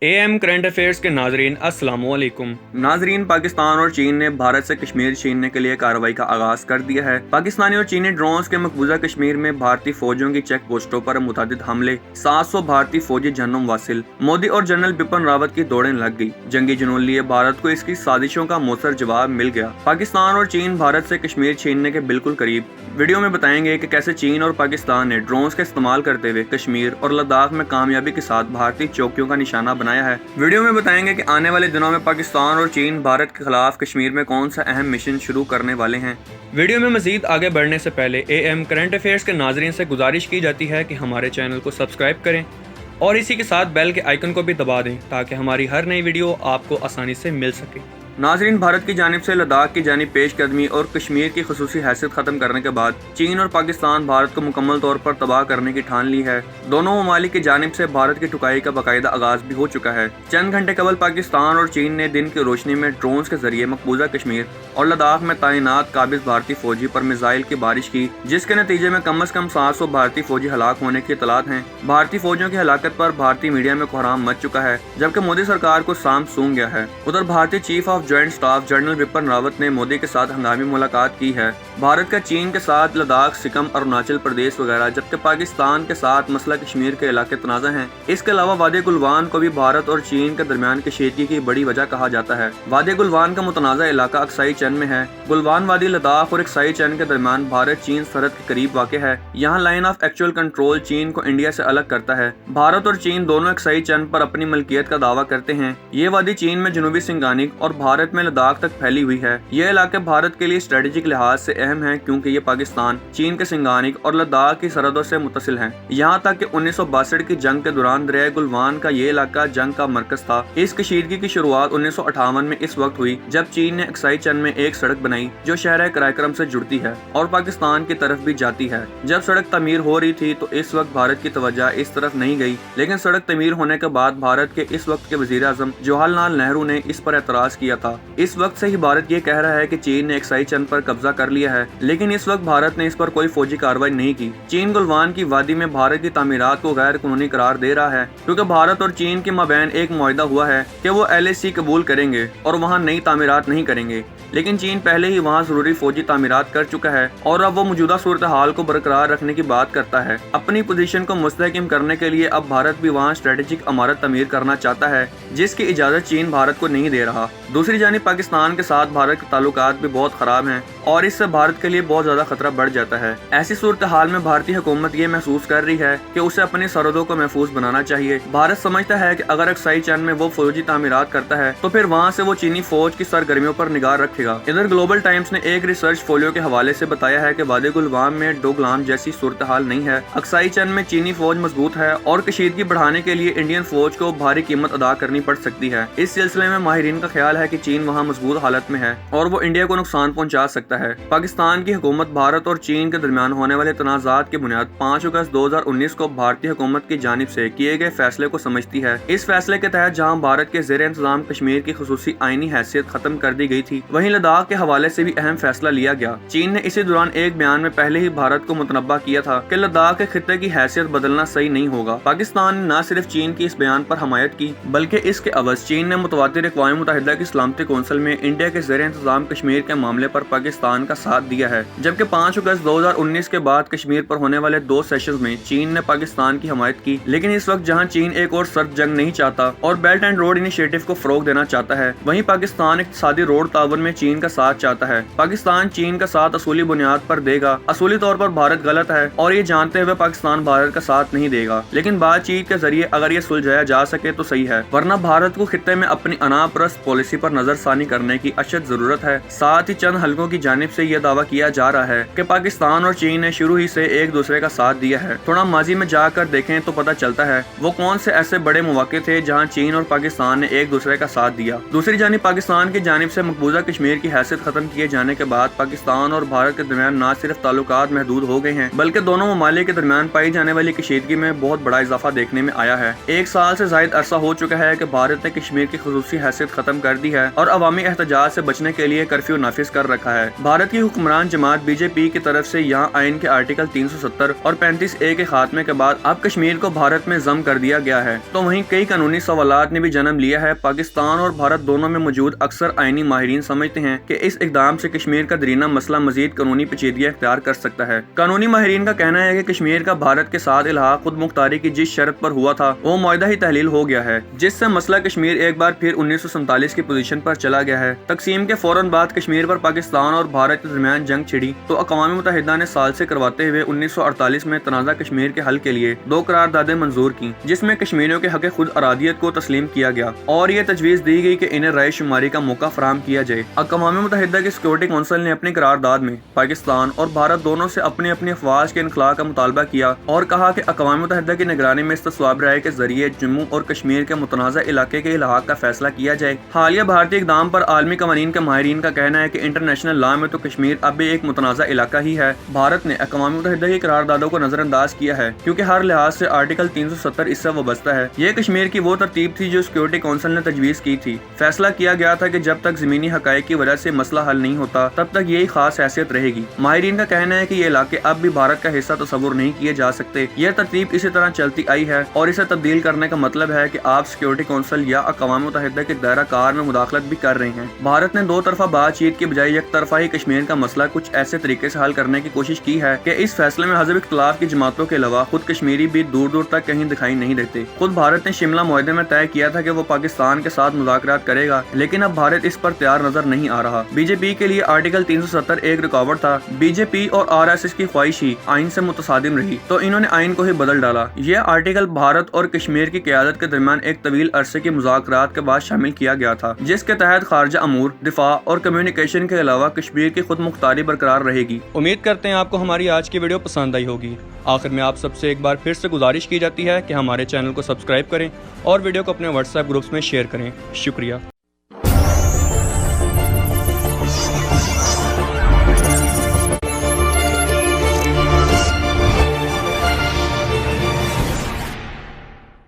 AM current affairs के नाजरीन अस्सलाम वालेकुम। नाजरीन, पाकिस्तान और चीन ने भारत से कश्मीर छीनने के लिए कार्रवाई का आगाज कर दिया है। पाकिस्तानी और चीनी ड्रोन्स के मकबूजा कश्मीर में भारतीय फौजियों की चेक पोस्टों पर मुतअद्दिद हमले, 700 भारतीय फौजी जहन्नुम वासिल। मोदी और जनरल बिपिन रावत की दौड़ें लग गई। जंगी जुनून लिए भारत को इसकी साजिशों का मौसर जवाब मिल गया। पाकिस्तान और चीन भारत से कश्मीर छीनने के बिल्कुल करीब। वीडियो में बताएंगे कि कैसे चीन और पाकिस्तान ने ड्रोन्स का इस्तेमाल करते हुए कश्मीर और लद्दाख में कामयाबी के साथ भारतीय चौकियों का निशाना बनाया है। वीडियो में बताएंगे कि आने वाले दिनों में पाकिस्तान और चीन भारत के खिलाफ कश्मीर में कौन सा अहम मिशन शुरू करने वाले हैं। वीडियो में मजीद आगे बढ़ने से पहले AM करंट अफेयर्स के नाजरीन से गुजारिश की जाती है कि हमारे चैनल को सब्सक्राइब करें और इसी के साथ बेल के आइकन को भी दबा दें ताकि हमारी हर नई वीडियो आपको आसानी से मिल सके। नाजरीन, भारत की जानिब से लद्दाख की जानिब पेशकदमी और कश्मीर की खुसूसी हैसियत खत्म करने के बाद चीन और पाकिस्तान भारत को मुकम्मल तौर पर तबाह करने की ठान ली है। दोनों ममालिक की जानिब से भारत की ठुकाई का बाकायदा आगाज भी हो चुका है। चंद घंटे कबल पाकिस्तान और चीन ने दिन की रोशनी में ड्रोन्स के जरिए मकबूजा कश्मीर और लद्दाख में तैनात काबिज भारतीय फौजी पर मिसाइल की बारिश की, जिसके नतीजे में कम से कम 700 भारतीय फौजी हलाक होने की इतलात हैं। भारतीय फौजियों की हलाकत पर भारतीय मीडिया में कोहराम मच चुका है, जबकि मोदी सरकार को साम सूंघ गया है। उधर भारतीय chief of joint staff general Bipin Rawat ने मोदी के साथ हंगामी मुलाकात की है। भारत का चीन के साथ लद्दाख, सिक्किम, अरुणाचल प्रदेश वगैरह, जबकि पाकिस्तान के साथ मसला कश्मीर के इलाके तनाज़ा हैं। इसके अलावा वादी गुलवान को भी भारत और चीन के दरमियान कशीदगी की बड़ी वजह कहा जाता है। वादी गुलवान का मुतनाज़ा इलाका अक्साई चन में है। गुलवान वादी लद्दाख और अक्साई चन के दरमियान भारत चीन सरहद के करीब वाक़ है। यहाँ लाइन ऑफ एक्चुअल कंट्रोल चीन को इंडिया से अलग करता है। भारत और चीन दोनों अक्साई चन पर अपनी मलकियत का दावा करते हैं। ये वादी चीन में जनूबी सिंगानिक और भारत में लद्दाख तक फैली हुई है। यह इलाके भारत के लिए स्ट्रेटेजिक लिहाज से अहम है क्योंकि ये पाकिस्तान, चीन के सिंगानिक और लद्दाख की सरहदों से मुत्तसिल है। यहाँ तक कि 1962 की जंग के दौरान दरिया गुलवान का ये इलाका जंग का मरकज था। इस कशीदगी की शुरुआत 1958 में इस वक्त हुई जब चीन ने अक्साई चन में एक सड़क बनाई जो शहर करायक्रम से जुड़ती है और पाकिस्तान की तरफ भी जाती है। जब सड़क तमीर हो रही थी तो इस वक्त भारत की तवज्जो इस तरफ नहीं गई, लेकिन सड़क तमीर होने के बाद भारत के इस वक्त के वजीर आजम जवाहरलाल नेहरू ने इस पर एतराज किया था। इस वक्त से ही भारत ये कह रहा है कि चीन ने अक्साई चन पर कब्जा कर लिया है, लेकिन इस वक्त भारत ने इस पर कोई फौजी कार्रवाई नहीं की। चीन गुलवान की वादी में भारत की तामीरात को गैर कानूनी करार दे रहा है क्योंकि भारत और चीन के माबैन एक मुआहिदा हुआ है कि वो LAC कबूल करेंगे और वहाँ नई तामीरात नहीं करेंगे, लेकिन चीन पहले ही वहाँ जरूरी फौजी तामीरात कर चुका है और अब वो मौजूदा सूरत हाल को बरकरार रखने की बात करता है। अपनी पोजीशन को मुस्तहकम करने के लिए अब भारत भी वहाँ स्ट्रेटेजिक इमारत तमीर करना चाहता है, जिसकी इजाजत चीन भारत को नहीं दे रहा। दूसरी जानिब पाकिस्तान के साथ भारत के ताल्लुकात भी बहुत खराब हैं और इससे भारत के लिए बहुत ज्यादा खतरा बढ़ जाता है। ऐसी सूरत हाल में भारतीय हुकूमत ये महसूस कर रही है कि उसे अपनी सरहदों को महफूज बनाना चाहिए। भारत समझता है कि अगर अक्साई चन में वो फौजी तामीरात करता है तो फिर वहाँ से वो चीनी फौज की सरगर्मियों पर निगाह रखेगा। इधर ग्लोबल टाइम्स ने एक रिसर्च फोलियो के हवाले से बताया है कि वादी गुलवान में डोगलाम जैसी सूरत हाल नहीं है। अक्साई चन में चीनी फौज मजबूत है और कशीदगी बढ़ाने के लिए इंडियन फौज को भारी कीमत अदा करनी पड़ सकती है। इस सिलसिले में माहिरीन का ख्याल है कि चीन वहाँ मजबूत हालत में है और वो इंडिया को नुकसान पहुंचा सकता है। पाकिस्तान की हुकूमत भारत और चीन के दरमियान होने वाले तनाज़ात की बुनियाद 5 अगस्त 2019 को भारतीय हुकूमत की जानिब से किए गए फैसले को समझती है। इस फैसले के तहत जहां भारत के ज़ेर इंतजाम कश्मीर की खुसूसी आईनी हैसियत खत्म कर दी गई थी, वहीं लद्दाख के हवाले से भी अहम फैसला लिया गया। चीन ने इसी दौरान एक बयान में पहले ही भारत को मुतनब्बा किया था कि लद्दाख के खित्ते की हैसियत बदलना सही नहीं होगा। पाकिस्तान ने न सिर्फ चीन की इस बयान पर हमायत की बल्कि इसके अवज़ चीन ने मुतवातिर अक़वाम मुत्तहिदा की सलामती कौंसिल में इंडिया के ज़ेर इंतजाम कश्मीर के मामले पर पाकिस्तान का साथ दिया है। जबकि 5 अगस्त 2019 के बाद कश्मीर पर होने वाले 2 सेशंस में चीन ने पाकिस्तान की हमायत की, लेकिन इस वक्त जहां चीन एक और सर्द जंग नहीं चाहता और बेल्ट एंड रोड इनिशिएटिव को फरोग देना चाहता है, वहीं पाकिस्तान इक़्तिसादी रोड ताउन में चीन का साथ चाहता है। पाकिस्तान चीन का साथ असूली बुनियाद पर देगा। असूली तौर पर भारत गलत है और ये जानते हुए पाकिस्तान भारत का साथ नहीं देगा, लेकिन बातचीत के जरिए अगर ये सुलझाया जा सके तो सही है, वरना भारत को खित्ते में अपनी अनापरस्त पॉलिसी पर नजरसानी करने की अशद जरूरत है। साथ ही चंद हलकों की जानिब से यह दावा किया जा रहा है कि पाकिस्तान और चीन ने शुरू ही से एक दूसरे का साथ दिया है। थोड़ा माजी में जाकर देखें तो पता चलता है वो कौन से ऐसे बड़े मौके थे जहां चीन और पाकिस्तान ने एक दूसरे का साथ दिया। दूसरी जानिब पाकिस्तान की जानिब से मकबूजा कश्मीर की हैसियत खत्म किए जाने के बाद पाकिस्तान और भारत के दरमियान न सिर्फ ताल्लुकात महदूद हो गए हैं बल्कि दोनों ममालिक के दरमियान पाई जाने वाली कशीदगी में बहुत बड़ा इजाफा देखने में आया है। 1 साल से ज्यादा अरसा हो चुका है कि भारत ने कश्मीर की खुसूसी हैसियत खत्म कर दी है ہے اور عوامی احتجاج سے بچنے کے لیے کرفیو نافذ کر رکھا ہے۔ بھارت کی حکمران جماعت بی جے پی کی طرف سے یہاں آئین کے آرٹیکل 370 اور 35A کے خاتمے کے بعد اب کشمیر کو بھارت میں ضم کر دیا گیا ہے، تو وہیں کئی قانونی سوالات نے بھی جنم لیا ہے۔ پاکستان اور بھارت دونوں میں موجود اکثر آئینی ماہرین سمجھتے ہیں کہ اس اقدام سے کشمیر کا درینہ مسئلہ مزید قانونی پیچیدگیاں اختیار کر سکتا ہے۔ قانونی ماہرین کا کہنا ہے کہ کشمیر کا بھارت کے ساتھ الحاق خود مختاری کی جس شرط پر ہوا تھا وہ معاہدہ ہی تحلیل ہو گیا ہے، جس سے مسئلہ کشمیر ایک بار پھر 1947 کی پوزیشن پر چلا گیا ہے۔ تقسیم کے فوراً بعد کشمیر پر پاکستان اور بھارت کے درمیان جنگ چھڑی تو اقوام متحدہ نے سال سے کرواتے ہوئے 1948 میں تنازع کشمیر کے حل کے لیے 2 قراردادیں منظور کی، جس میں کشمیریوں کے حق خود ارادیت کو تسلیم کیا گیا اور یہ تجویز دی گئی کہ انہیں رائے شماری کا موقع فراہم کیا جائے۔ اقوام متحدہ کی سیکورٹی کونسل نے اپنی قرارداد میں پاکستان اور بھارت دونوں سے اپنی افواج کے انخلاء کا مطالبہ کیا اور کہا کہ اقوام متحدہ کی نگرانی میں استصواب رائے کے ذریعے جموں اور کشمیر کے متنازع علاقے کے الحاق کا فیصلہ کیا جائے۔ حالیہ بھارتی اقدام پر عالمی قوانین کے ماہرین کا کہنا ہے کہ انٹرنیشنل لا میں تو کشمیر اب بھی ایک متنازع علاقہ ہی ہے۔ بھارت نے اقوام متحدہ کی قراردادوں کو نظر انداز کیا ہے کیونکہ ہر لحاظ سے آرٹیکل 370 اس سے وابستہ ہے۔ یہ کشمیر کی وہ ترتیب تھی جو سیکورٹی کونسل نے تجویز کی تھی۔ فیصلہ کیا گیا تھا کہ جب تک زمینی حقائق کی وجہ سے مسئلہ حل نہیں ہوتا تب تک یہی خاص حیثیت رہے گی۔ ماہرین کا کہنا ہے کہ یہ علاقے اب بھی بھارت کا حصہ تصور نہیں کیے جا سکتے۔ یہ ترتیب اسی طرح چلتی آئی ہے اور اسے تبدیل کرنے کا مطلب ہے کہ آپ سیکورٹی کونسل یا اقوام متحدہ کے دائرہ کار میں مداخلت بھی کر رہے ہیں۔ بھارت نے 2 طرفہ بات چیت کی بجائے یک طرفہ ہی کشمیر کا مسئلہ کچھ ایسے طریقے سے حل کرنے کی کوشش کی ہے کہ اس فیصلے میں حزب اختلاف کی جماعتوں کے علاوہ خود کشمیری بھی دور دور تک کہیں دکھائی نہیں دیتے۔ خود بھارت نے شملہ معاہدے میں طے کیا تھا کہ وہ پاکستان کے ساتھ مذاکرات کرے گا، لیکن اب بھارت اس پر تیار نظر نہیں آ رہا۔ بی جے پی کے لیے آرٹیکل 370 ایک رکاوٹ تھا۔ بی جے پی اور RSS کی خواہش ہی آئین سے متصادم رہی تو انہوں نے آئین کو ہی بدل ڈالا۔ یہ آرٹیکل بھارت اور کشمیر کی قیادت کے درمیان ایک طویل عرصے کی مذاکرات کے بعد شامل کیا گیا تھا، جس کے تحت خارجہ امور، دفاع اور کمیونیکیشن کے علاوہ کشمیر کی خود مختاری برقرار رہے گی۔ امید کرتے ہیں آپ کو ہماری آج کی ویڈیو پسند آئی ہوگی۔ آخر میں آپ سب سے ایک بار پھر سے گزارش کی جاتی ہے کہ ہمارے چینل کو سبسکرائب کریں اور ویڈیو کو اپنے واٹس ایپ گروپس میں شیئر کریں۔ شکریہ۔